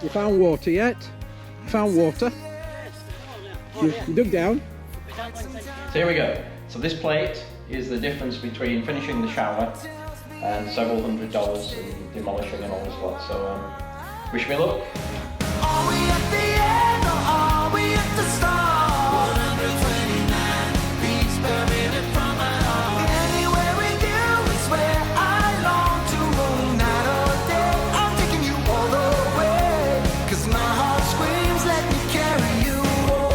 You found water yet? Found water? You dug down? So here we go. So this plate is the difference between finishing the shower and several $100 and demolishing and all this lot. So wish me luck. Are we at the end or are we at the start? 129 beats per minute from my heart. Anywhere with you is where I long to roam. Night or day, I'm taking you all the way. 'Cause my heart screams, let me carry you home.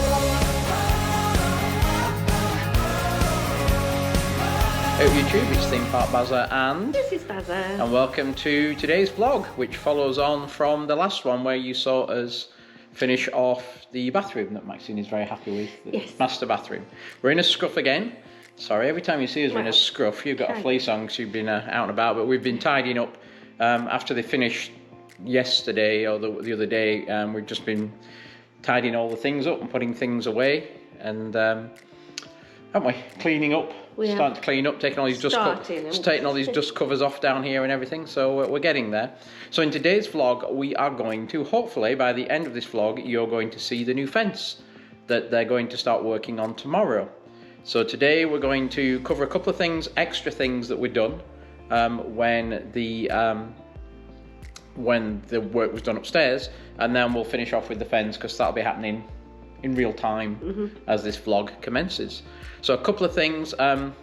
Hey YouTube, it's Theme Park Bazza and... This is Bazza. And welcome to today's vlog, which follows on from the last one where you saw us finish off the bathroom that Maxine is very happy with, the Yes. master bathroom. We're in a scruff again. Sorry, every time you see us we're in a scruff, you've got a fleece on because you've been out and about, but we've been tidying up after they finished yesterday or the other day. We've just been tidying all the things up and putting things away and haven't we? Cleaning up. Starting to clean up, taking all these dust covers off down here and everything, so we're getting there. So in today's vlog we are going to, hopefully by the end of this vlog, you're going to see the new fence that they're going to start working on tomorrow. So today we're going to cover a couple of things, extra things that we've done when the work was done upstairs, and then we'll finish off with the fence because that'll be happening in real time as this vlog commences. So a couple of things.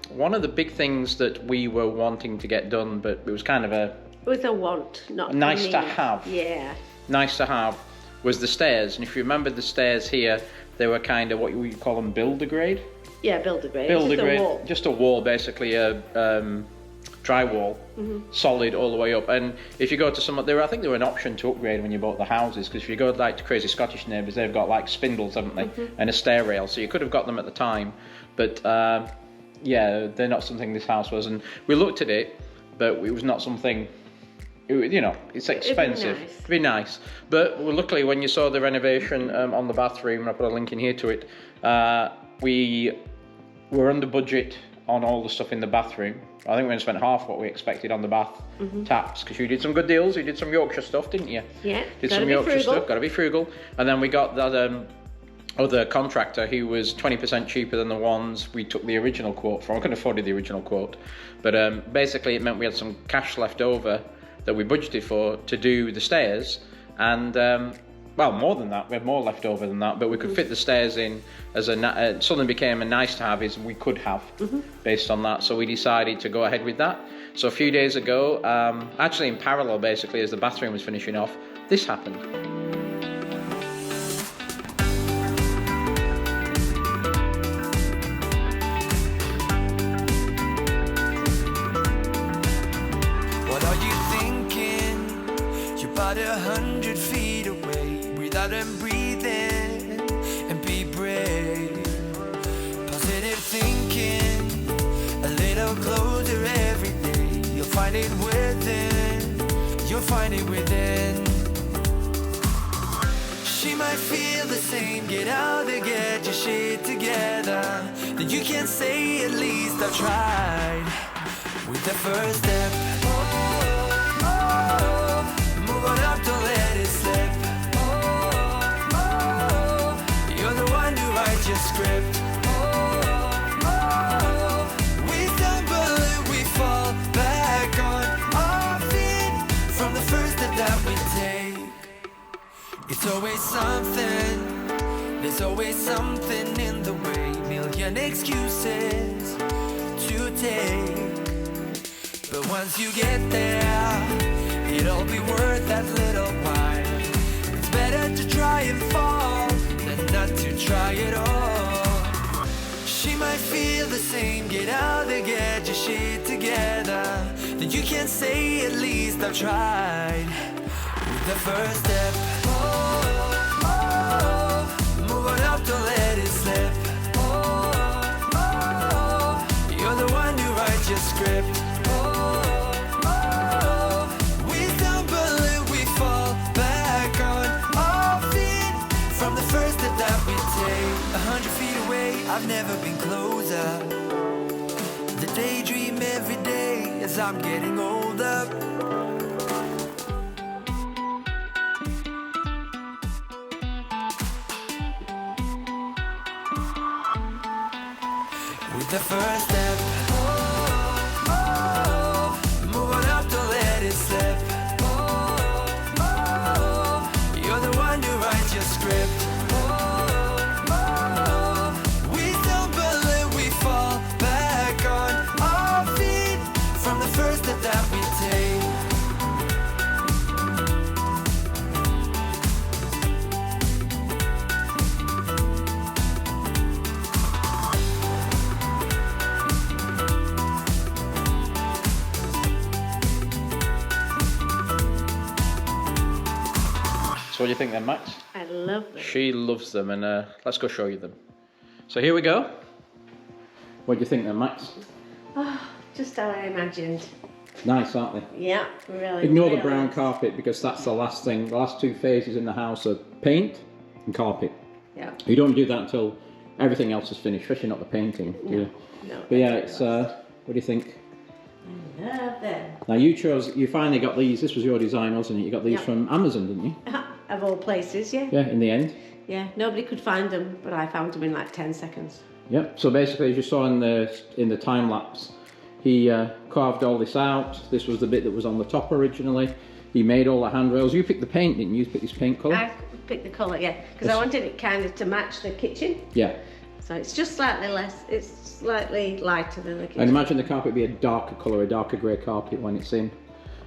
One of the big things that we were wanting to get done, but it was kind of It was a want, not nice a to need. have. Yeah. Nice to have was the stairs. And if you remember the stairs here, they were kind of what you would call them, builder grade. Yeah, builder grade. Builder Just grade. a wall. Just a wall, basically a drywall, solid all the way up. And if you go to some, I think they were an option to upgrade when you bought the houses, because if you go like to Crazy Scottish Neighbours, they've got like spindles, haven't they, and a stair rail, so you could have got them at the time. But yeah, they're not something this house was, and we looked at it, but it was not something. You know, it's expensive. It'd be nice. But luckily, when you saw the renovation on the bathroom, and I put a link in here to it, we were under budget on all the stuff in the bathroom. I think we only spent half what we expected on the bath taps, because you did some good deals. You did some Yorkshire stuff, didn't you? Yeah. Did some Yorkshire stuff. Got to be frugal. And then we got that other contractor who was 20% cheaper than the ones we took the original quote from. I couldn't afford the original quote, but basically it meant we had some cash left over that we budgeted for to do the stairs, and well, more than that, we had more left over than that, but we could fit the stairs in as something became a nice to have is we could have based on that, so we decided to go ahead with that. So a few days ago, actually in parallel basically as the bathroom was finishing off, this happened. What are you thinking? You're about 100 feet away. Breathe out and breathe in and be brave. Positive thinking, a little closer every day. You'll find it within, you'll find it within. She might feel the same, get out there, get your shit together. Then you can say at least I've tried. With the first step, move on up, don't let it slip. You're the one who writes your script. We stumble and we fall back on our feet from the first step that we take. It's always something, there's always something in the way. Million excuses to take. But once you get there, it'll be worth that little while. It's better to try and fall than not to try at all. She might feel the same, get out there, get your shit together. Then you can say at least I've tried. With the first step, move on up, don't let it slip. You're the one who writes your script. That we take 100 feet away, I've never been closer. The daydream every day as I'm getting older. with the first step. Moving up, don't let it slip. You're the one who writes your script. We stumble and we fall back on our feet from the first step that we take. So what do you think then, Max? I love them. She loves them, and let's go show you them. So here we go. What do you think then, Max? Oh, just how I imagined. Nice, aren't they? Yeah, really. Ignore the really brown nice. carpet because that's the last thing. The last two phases in the house are paint and carpet. Yeah. You don't do that until everything else is finished, especially not the painting. No, Yeah. no. But yeah, it's what do you think? I love them. Now you finally got these. This was your design, wasn't it? You got these Yeah. from Amazon, didn't you? Of all places, yeah. Yeah, in the end. Yeah, nobody could find them, but I found them in like 10 seconds. Yep. So basically, as you saw in the time lapse, he carved all this out. This was the bit that was on the top originally. He made all the handrails. You picked the paint, didn't you? You picked this paint colour. I picked the colour, yeah, because I wanted it kind of to match the kitchen. Yeah. So it's just slightly less, it's slightly lighter than the kitchen. And imagine the carpet be a darker colour, a darker grey carpet when it's in.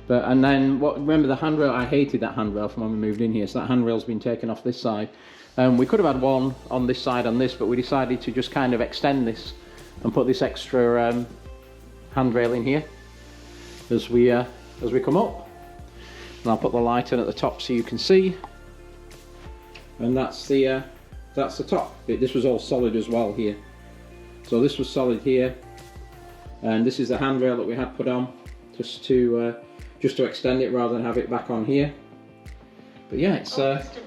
But and then remember the handrail? I hated that handrail from when we moved in here. So that handrail's been taken off this side. We could have had one on this side on this, but we decided to just kind of extend this and put this extra handrail in here as we come up. And I'll put the light in at the top so you can see. And that's the top bit. This was all solid as well here. So this was solid here, and this is the handrail that we had put on just to extend it rather than have it back on here. But yeah, it's all custom.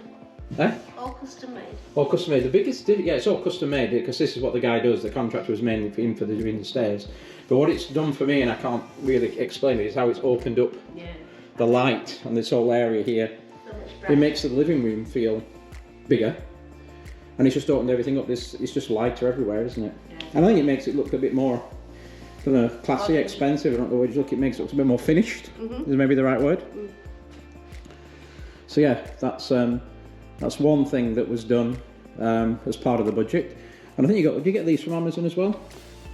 All custom made. all custom made. The biggest, yeah, it's all custom made because this is what the guy does. The contractor was mainly for him for doing the stairs. But what it's done for me, and I can't really explain it, is how it's opened up the light on this whole area here. So much It brighter. makes the living room feel bigger, and it's just opened everything up. It's just lighter everywhere, isn't it? Yeah. And I think it makes it look a bit more, I don't know, classy, Modern. expensive. I don't know what you look. It makes it look a bit more finished. Mm-hmm. Is maybe the right word. So yeah, that's one thing that was done as part of the budget. And I think did you get these from Amazon as well?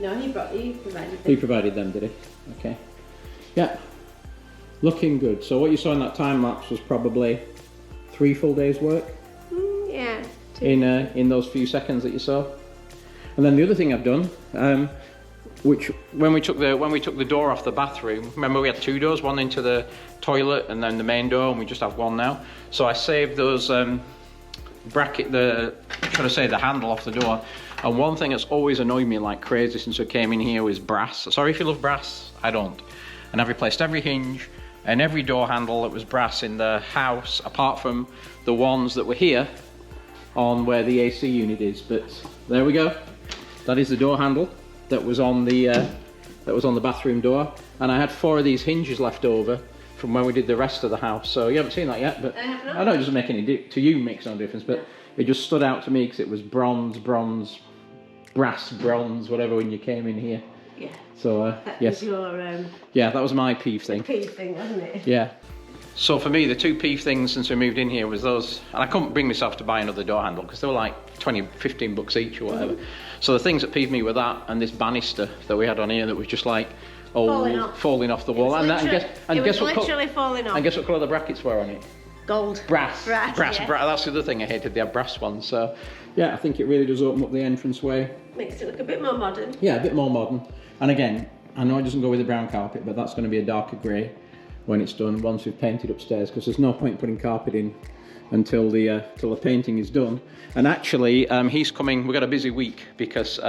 No, he provided them. He provided them, did he? Okay. Yeah. Looking good. So what you saw in that time lapse was probably 3 full days work Yeah. in those few seconds that you saw. And then the other thing I've done, which when we took the door off the bathroom, remember we had 2 doors, one into the toilet and then the main door, and we just have one now. So I saved those the handle off the door. And one thing that's always annoyed me like crazy since I came in here was brass. Sorry if you love brass, I don't. And I've replaced every hinge and every door handle that was brass in the house, apart from the ones that were here on where the AC unit is. But there we go. That is the door handle that was on the bathroom door. And I had 4 of these hinges left over from when we did the rest of the house. So you haven't seen that yet, but I know it doesn't make any to you, makes no difference. But it just stood out to me because it was bronze, brass, bronze, whatever when you came in here. Yeah. So That yes, was your yeah, that was my peeve thing. key thing, wasn't it? Yeah. So for me, the 2 peeve things since we moved in here was those, and I couldn't bring myself to buy another door handle because they were like 20, 15 bucks each or whatever. So the things that peeved me were that and this banister that we had on here that was just like falling off the wall. It was guess what literally falling off. and guess what colour the brackets were on it? Gold. Brass. Brass, yeah. That's the other thing I hated. They had brass ones. So yeah, I think it really does open up the entranceway. Makes it look a bit more modern. Yeah, a bit more modern. And again, I know it doesn't go with the brown carpet, but that's going to be a darker grey when it's done, once we've painted upstairs, because there's no point putting carpet in until the painting is done. And actually, he's coming, we've got a busy week because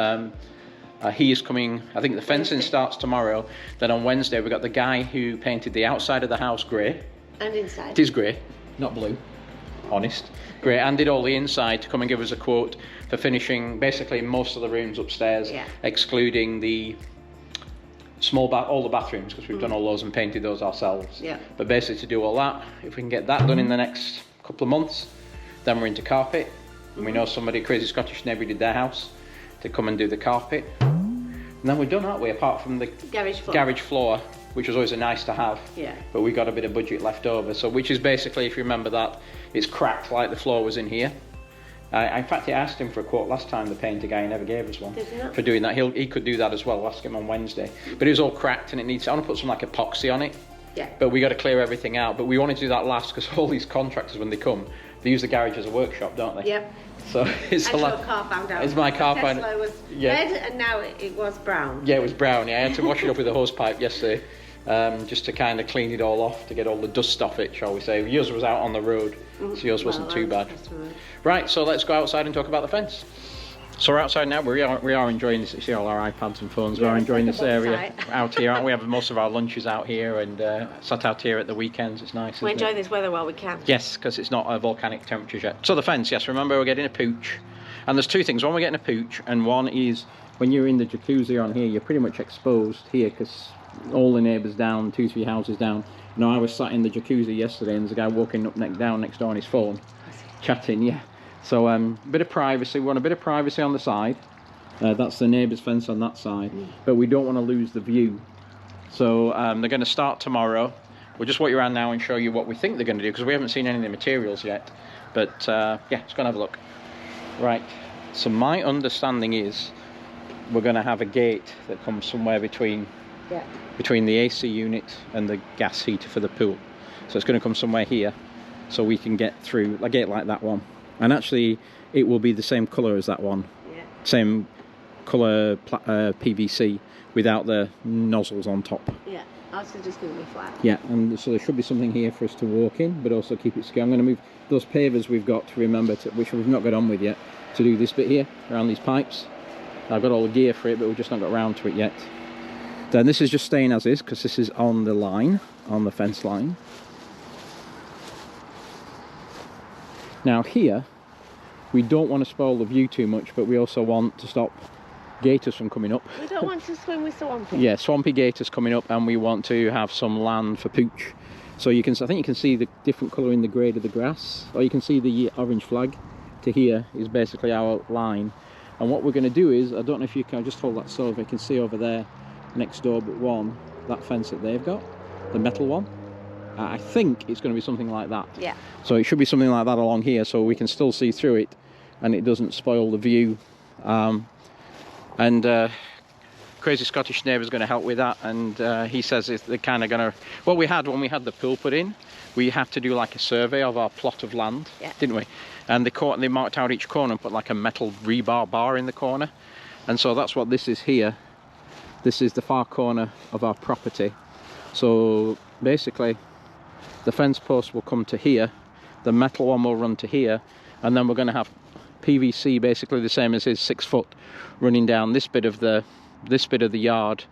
he is coming, I think the fencing starts tomorrow, then on Wednesday we've got the guy who painted the outside of the house grey. And inside. It is grey, not blue, honest. Grey, and did all the inside to come and give us a quote for finishing basically most of the rooms upstairs, excluding the all the bathrooms, because we've done all those and painted those ourselves. Yeah. But basically to do all that, if we can get that done in the next couple of months, then we're into carpet. And we know somebody, Crazy Scottish Neighbour, did their house to come and do the carpet. And then we're done, aren't we? Apart from the Garage floor. which was always a nice to have. Yeah. But we got a bit of budget left over. So, which is basically, if you remember that, it's cracked like the floor was in here. In fact, I asked him for a quote last time, the painter guy, he never gave us one. Did he not? For doing that. He could do that as well, we'll ask him on Wednesday. But it was all cracked and it needs, I want to put some like epoxy on it. Yeah. But we got to clear everything out. But we wanted to do that last because all these contractors, when they come, they use the garage as a workshop, don't they? Yep. So it's And your car found out. It's my car found Tesla was red and now it was brown. Yeah, it was brown. Yeah, I had to wash it up with a hose pipe yesterday, just to kind of clean it all off, to get all the dust off it, shall we say. Yours was out on the road, so yours wasn't too bad. Right, so let's go outside and talk about the fence. So we're outside now. We are enjoying this. You see all our iPads and phones. Yeah, we're enjoying it's this like a area out here, aren't we? Have most of our lunches out here and sat out here at the weekends. It's nice. We isn't enjoy it? this weather while we can. Yes, because it's not volcanic temperatures yet. So the fence, yes, remember we're getting a pooch. And there's two things. One, we're getting a pooch, and one is when you're in the jacuzzi on here, you're pretty much exposed here because all the neighbours down, 2-3 houses down. You know, I was sat in the jacuzzi yesterday and there's a guy walking up down next door on his phone, chatting, yeah. So a bit of privacy. We want a bit of privacy on the side. That's the neighbour's fence on that side. But we don't want to lose the view. So they're going to start tomorrow. We'll just walk you around now and show you what we think they're going to do because we haven't seen any of the materials yet. But yeah, let's go and have a look. Right, so my understanding is we're going to have a gate that comes somewhere between the AC unit and the gas heater for the pool. So it's going to come somewhere here so we can get through a gate like that one. And actually it will be the same colour as that one. Yeah. Same colour PVC without the nozzles on top. Yeah, ours is just going to be flat. Yeah, and so there should be something here for us to walk in, but also keep it secure. I'm going to move those pavers we've got to remember, which we've not got on with yet, to do this bit here, around these pipes. I've got all the gear for it, but we've just not got around to it yet. Then this is just staying as is, because this is on the line, on the fence line. Now here, we don't want to spoil the view too much, but we also want to stop gators from coming up. We don't want to swim with swampy. Yeah, swampy gators coming up, and we want to have some land for pooch. So you can, I think you can see the different colour in the grade of the grass, or you can see the orange flag to here is basically our line. And what we're going to do is, I don't know if you can, just hold that so you can see over there next door but one, that fence that they've got, the metal one. I think it's going to be something like that. Yeah. So it should be something like that along here so we can still see through it and it doesn't spoil the view. Crazy Scottish neighbour's going to help with that, and he says they're kind of going to... Well, when we had the pool put in, we had to do like a survey of our plot of land, didn't we? And they marked out each corner and put like a metal rebar bar in the corner. And so that's what this is here. This is the far corner of our property. So basically, the fence post will come to here, the metal one will run to here, and then we're going to have PVC, basically the same as his 6 foot, running down this bit of the yard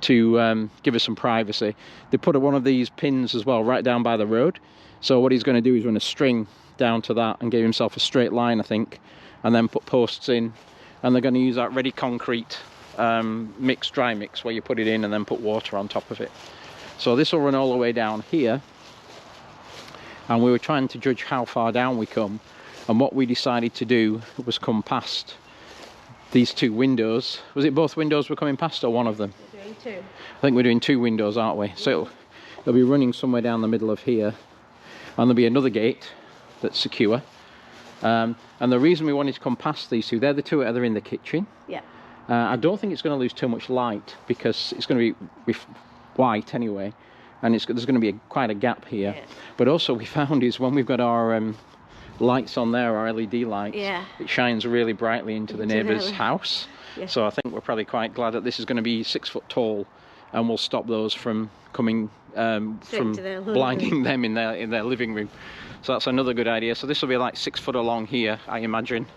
to give us some privacy. They put one of these pins as well right down by the road, so what he's going to do is run a string down to that and give himself a straight line, I think, and then put posts in, and they're going to use that ready concrete dry mix where you put it in and then put water on top of it. So this will run all the way down here, and we were trying to judge how far down we come, and what we decided to do was come past these 2 windows. Was it both windows we're coming past or one of them? We're doing 2. I think we're doing 2 windows, aren't we? So it'll be running somewhere down the middle of here, and there'll be another gate that's secure. And the reason we wanted to come past these 2, they're the 2 that are in the kitchen. Yeah. I don't think it's going to lose too much light because it's going to be white anyway, and there's going to be quite a gap here. Yeah. But also we found is when we've got our lights on there, our LED lights, it shines really brightly into the neighbour's house. Yeah. So I think we're probably quite glad that this is going to be 6 foot tall, and we'll stop those from coming from blinding them in their living room. So that's another good idea. So this will be like 6 foot along here, I imagine.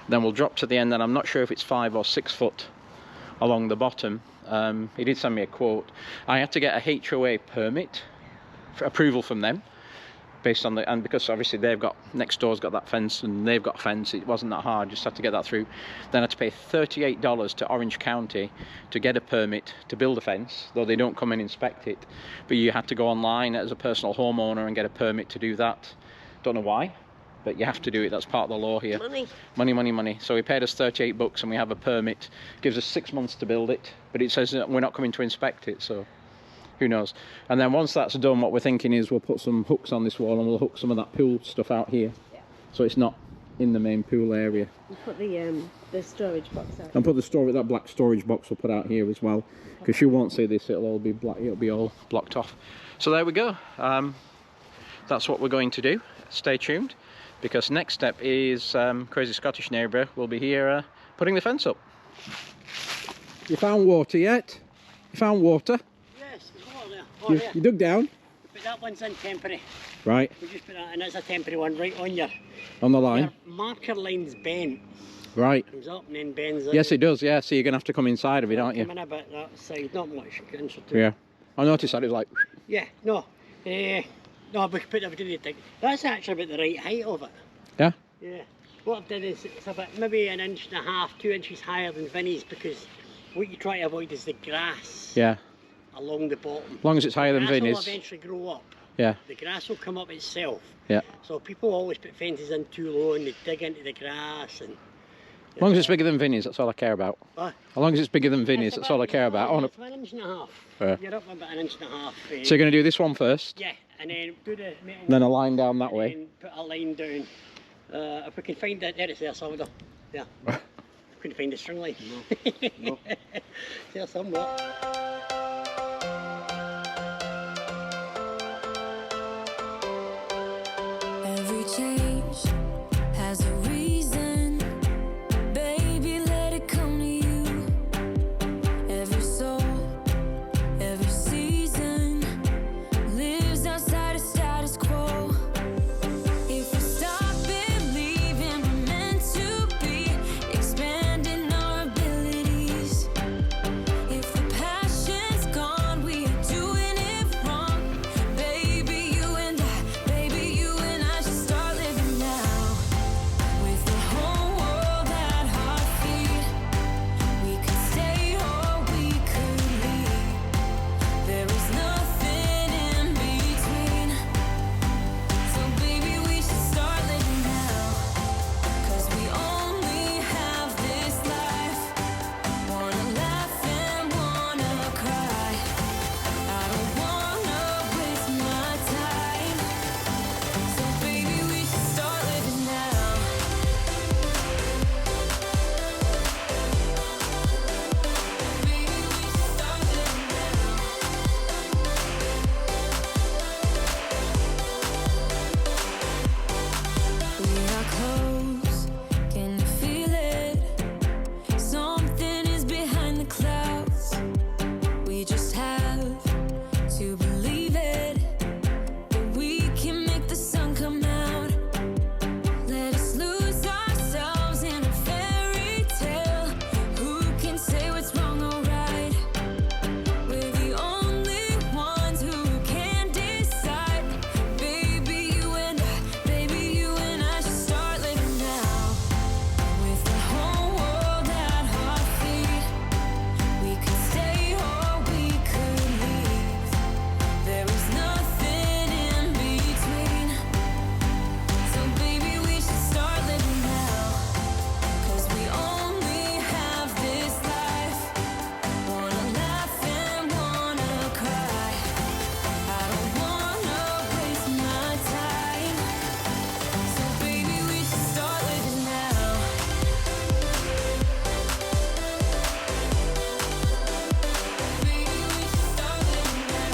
Then we'll drop to the end, and I'm not sure if it's 5 or 6 foot along the bottom. He did send me a quote. I had to get a HOA permit for approval from them, based on and because obviously they've got, next door's got that fence and they've got a fence, it wasn't that hard, just had to get that through. Then I had to pay $38 to Orange County to get a permit to build a fence, though they don't come and inspect it, but you had to go online as a personal homeowner and get a permit to do that. Don't know why, but you have to do it. That's part of the law here. Money. Money, money, money. So he paid us $38 and we have a permit. Gives us 6 months to build it, but it says that we're not coming to inspect it, so who knows. And then once that's done, what we're thinking is we'll put some hooks on this wall and we'll hook some of that pool stuff out here. Yeah. So it's not in the main pool area. We put the storage box out. And put that black storage box we'll put out here as well, because you won't see this, it'll all be black, it'll be all blocked off. So there we go. That's what we're going to do. Stay tuned, because next step is Crazy Scottish Neighbour will be here putting the fence up. You found water yet? You found water? Yes, there's water there. Oh, there. You dug down? But that one's in temporary. Right, We just put that in, it's a temporary one right on your on the line. marker line's bent. Right. Comes up and then bends out. Yes, it does, yeah. So you're going to have to come inside of it, aren't you? Come in a bit that side, not much. Inch or two. Yeah. I noticed that, it was like... Yeah, no. No, we could put it between the thing. That's actually about the right height of it. Yeah? Yeah. What I've done is it's about maybe 1.5 inches, 2 inches higher than Vinny's, because what you try to avoid is the grass Yeah. along the bottom. As long as it's higher than The grass will Vinny's. eventually grow up. Yeah. The grass will come up itself. Yeah. So people always put fences in too low and they dig into the grass and... As long as it's bigger than Vinny's, that's all I care about. What? As long as it's bigger than Vinny's, that's all I care about. I wanna... It's 1.5 inches. Yeah. You're up about 1.5 inches. So you're going to do this one first, Yeah, and then do the metal then a line down that and way. then put a line down. If we can find that, there it's there somewhere. Yeah. Couldn't find the string line. No. There somewhere. Every change has a reason. Baby, let it come to you. Every soul, every season lives outside of status quo. If we stop believing we're meant to be, expanding our abilities. If the passion's gone, we are doing it wrong. Baby, you and I should start living now. With the whole world at our feet, we could stay or we could leave. There is nothing in between. So baby, we should start living now. 'Cause we only have this life. Wanna laugh and wanna cry. I don't wanna waste my time. So baby, we should start living now. Baby, we should start living now. We are close, can you feel it? Something is behind the clouds. We just have to believe it, that we can make the sun come out. Let us lose ourselves in a fairy tale. Who can say what's wrong or right? We're the only ones who can decide. Baby, you and I should start living now. With the whole world at our feet, we could stay or we could leave. There is nothing in between. So baby, we should start living now. 'Cause we only have this life. Wanna laugh and wanna cry. I don't wanna waste my time. So baby, we should start living now. Baby, we should start living now.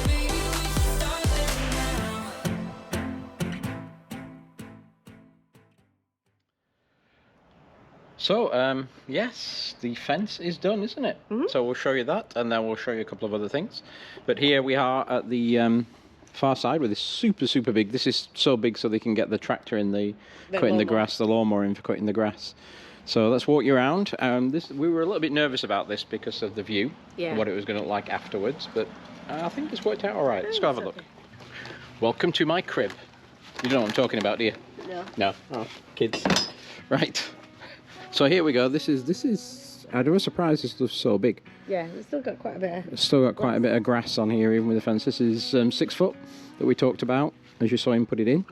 Baby, we should start living now. So, yes, the fence is done, isn't it? So we'll show you that, and then we'll show you a couple of other things. But here we are at the far side with this super big. This is so big so they can get the tractor in the cutting the grass, the lawnmower in for cutting the grass. So let's walk you around. We were a little bit nervous about this because of the view, Yeah. what it was going to look like afterwards, but I think it's worked out all right. Let's go have a look. Welcome to my crib. You don't know what I'm talking about, do you? No. No. Oh, kids. Right. So here we go. This is I was surprised this was so big. Yeah, we've still got quite a bit of... It's still got quite a bit of grass on here, even with the fence. This is 6 foot that we talked about, as you saw him put it in.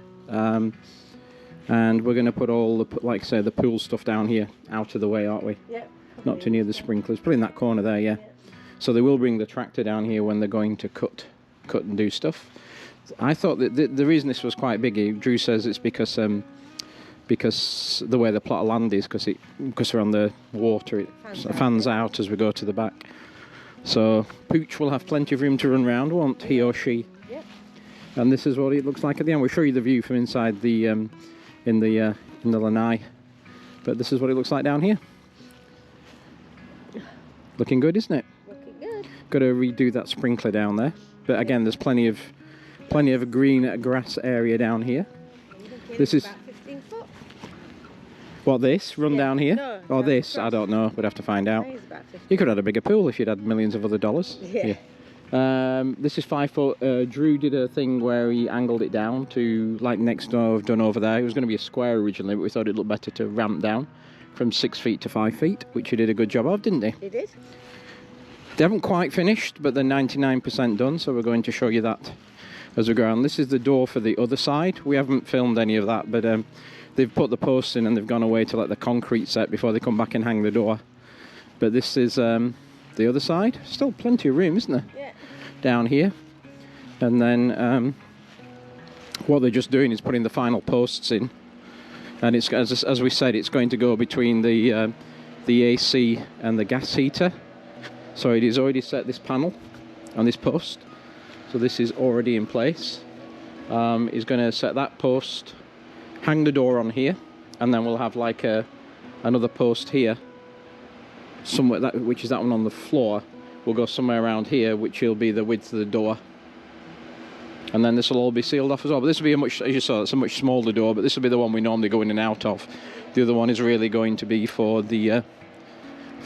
And we're going to put all the, like I say, the pool stuff down here out of the way, aren't we? Yeah. Not too near the sprinklers. Put in that corner there, yeah. So they will bring the tractor down here when they're going to cut and do stuff. I thought that the reason this was quite big, Drew says it's because the way the plot of land is, because we're on the water, it fans out as we go to the back. So Pooch will have plenty of room to run around, won't he or she? Yep. And this is what it looks like at the end. We'll show you the view from inside the in the lanai, but this is what it looks like down here. Looking good, isn't it? Looking good. Got to redo that sprinkler down there, but again, there's plenty of green grass area down here. This is about 15 foot. what this run down here, No, or no, this? grass. I don't know. We'd have to find out. I think it's about 15. You could have had a bigger pool if you'd had millions of other dollars. Yeah. This is 5 foot. Drew did a thing where he angled it down to like next door I've done over there. It was going to be a square originally, but we thought it'd look better to ramp down from 6 feet to 5 feet, which he did a good job of, didn't he? He did. They haven't quite finished, but they're 99% done, so we're going to show you that as we go on. This is the door for the other side. We haven't filmed any of that, but they've put the posts in and they've gone away to let the concrete set before they come back and hang the door. But this is the other side. Still plenty of room, isn't there? Yeah. Down here. And then what they're just doing is putting the final posts in. And it's, as we said, it's going to go between the AC and the gas heater. So it is already set this panel on this post. So this is already in place. He's going to set that post, hang the door on here, and then we'll have like another post here, somewhere which is that one on the floor. We'll go somewhere around here, which will be the width of the door. And then this will all be sealed off as well. But this will be a much, as you saw, it's a much smaller door, but this will be the one we normally go in and out of. The other one is really going to be for the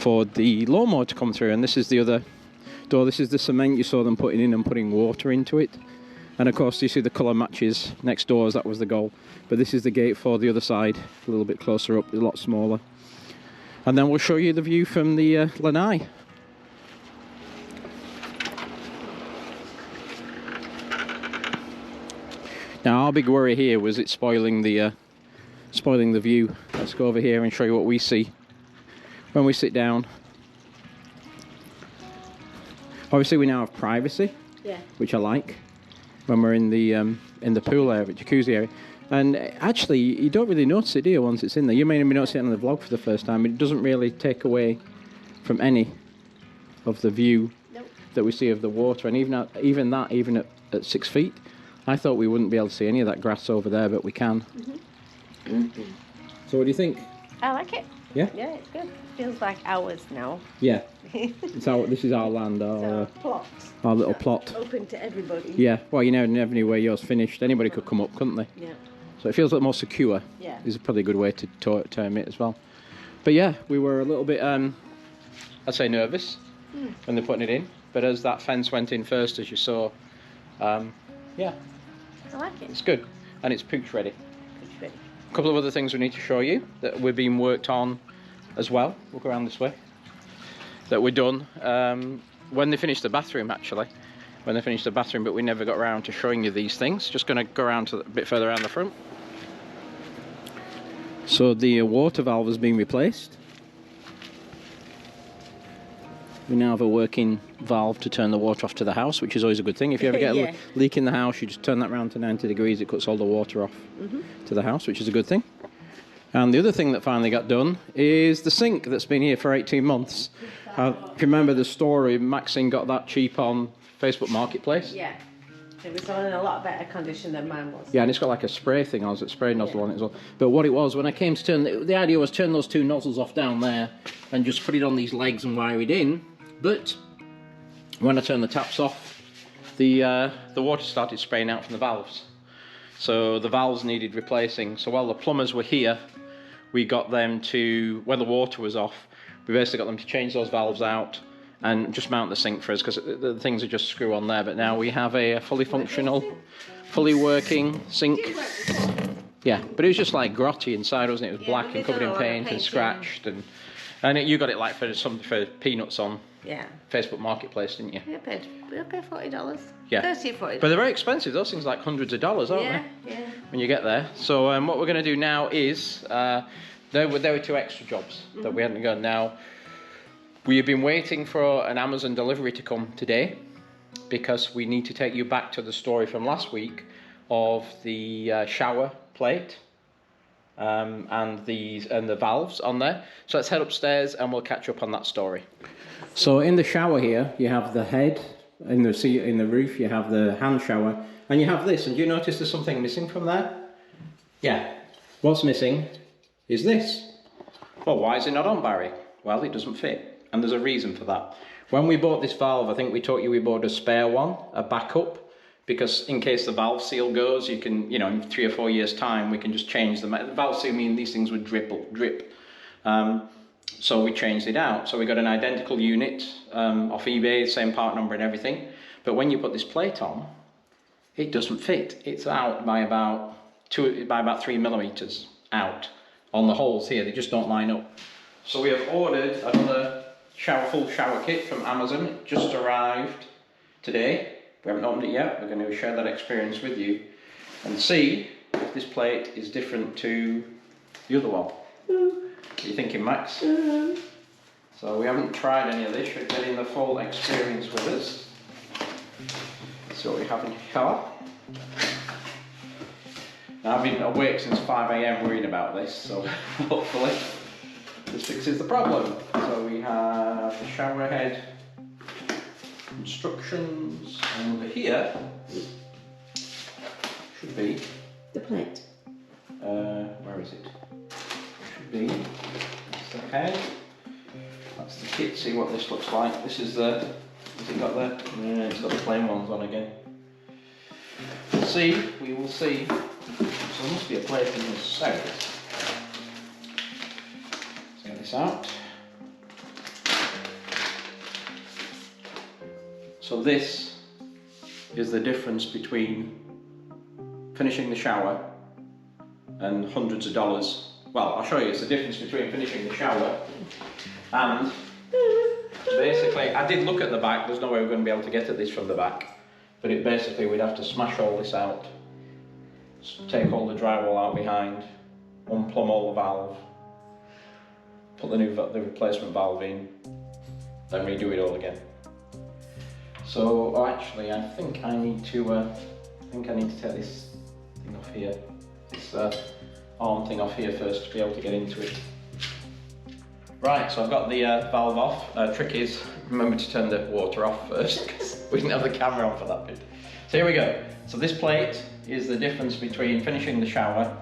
lawnmower to come through, and this is the other door. This is the cement you saw them putting in and putting water into it. And of course you see the colour matches next door, as that was the goal. But this is the gate for the other side, a little bit closer up, a lot smaller. And then we'll show you the view from the lanai. Now our big worry here was it spoiling the view. Let's go over here and show you what we see when we sit down. Obviously we now have privacy, Yeah. which I like, when we're in the pool area, jacuzzi area. And actually you don't really notice it, do you, once it's in there? You may be noticing it on the vlog for the first time. It doesn't really take away from any of the view that we see of the water. And even at 6 feet, I thought we wouldn't be able to see any of that grass over there, but we can. So what do you think? I like it. Yeah? Yeah, it's good. Feels like ours now. Yeah. This is our land, our Plot. our little plot. Open to everybody. Yeah, well, you never knew where yours finished. Anybody could come up, couldn't they? Yeah. So it feels a little more secure. Yeah. Is probably a good way to term it as well. But yeah, we were a little bit, I'd say nervous when they're putting it in. But as that fence went in first, as you saw, yeah, I like it. it's good. And it's pooch ready. It's ready. A couple of other things we need to show you that we're being worked on as well. Look around this way. That we're done. When they finished the bathroom, actually. When they finished the bathroom, but we never got around to showing you these things. Just going to go around to a bit further around the front. So the water valve has been replaced. We now have a working valve to turn the water off to the house, which is always a good thing. If you ever get Yeah. a leak in the house, you just turn that round to 90 degrees, it cuts all the water off to the house, which is a good thing. And the other thing that finally got done is the sink that's been here for 18 months. If you remember the story, Maxine got that cheap on Facebook Marketplace. Yeah. It was in a lot better condition than mine was. Yeah, and it's got like a spray thing on it, spray nozzle on it as well. But what it was, when I came to turn, the idea was turn those two nozzles off down there and just put it on these legs and wire it in. But when I turned the taps off, the water started spraying out from the valves. So the valves needed replacing. So while the plumbers were here, we got them to, when the water was off, we basically got them to change those valves out and just mount the sink for us, because the things are just screw on there. But now we have a fully functional, fully working sink. Yeah, but it was just like grotty inside, wasn't it? It was black and covered in paint and scratched, and And you got it like for peanuts on Yeah. Facebook Marketplace, didn't you? I paid $40. Yeah. 30 or 40. But they're very expensive. Those things are like hundreds of dollars, aren't yeah, they? yeah. When you get there. So what we're going to do now is there were 2 extra jobs that we hadn't done. Now we have been waiting for an Amazon delivery to come today because we need to take you back to the story from last week of the shower plate and the valves on there. So let's head upstairs and we'll catch up on that story. So in the shower here, you have the head. In the roof, you have the hand shower, and you have this. And do you notice there's something missing from there? Yeah. What's missing is this. Well, why is it not on, Barry? Well, it doesn't fit, and there's a reason for that. When we bought this valve, I think we taught you we bought a spare one, a backup, because in case the valve seal goes, you can, in 3 or 4 years' time, we can just change them. The valve seal mean these things would drip. So we changed it out. So we got an identical unit off eBay, same part number and everything. But when you put this plate on, it doesn't fit. It's out by about 3 millimeters out on the holes here. They just don't line up. So we have ordered another full shower kit from Amazon. It just arrived today. We haven't opened it yet. We're going to share that experience with you and see if this plate is different to the other one. What are you thinking, Max? So we haven't tried any of this. You're getting the full experience with us. So we have in here. Now I've been awake since 5 AM worrying about this, so hopefully this fixes the problem. So we have the shower head instructions, and over here should be The plate. where is it? Should be that's the head. That's the kit. See what this looks like. This is the. Has it got the? Yeah, it's got the plain ones on again. We'll see. We will see. So there must be a plate in the south. Let's get this out. So this is the difference between finishing the shower and hundreds of dollars. Well, I'll show you. It's the difference between finishing the shower and basically, I did look at the back. There's no way we're going to be able to get at this from the back. But it basically, we'd have to smash all this out, take all the drywall out behind, unplumb all the valve, put the replacement valve in, then redo it all again. So actually, I think I need to take this thing off here, this arm thing off here first to be able to get into it. Right, so I've got the valve off. Trick is, remember to turn the water off first because we didn't have the camera on for that bit. So here we go. So this plate is the difference between finishing the shower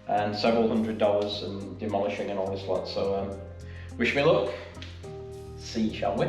and several $100s and demolishing and all this lot. So wish me luck. See, shall we?